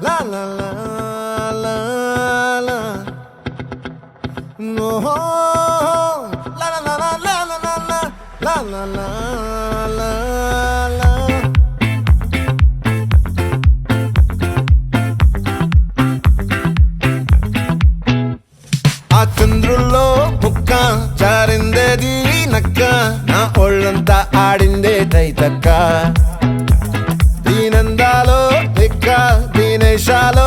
La la la la la. No. La la la la la la la la. La la la la la. ఆ చంద్రుల్లో ముక్క జారిందేది నక్క నా ఒళ్ళంతా ఆడిందే తైతక్క దీనందాలో దిక్క దీనేశాలో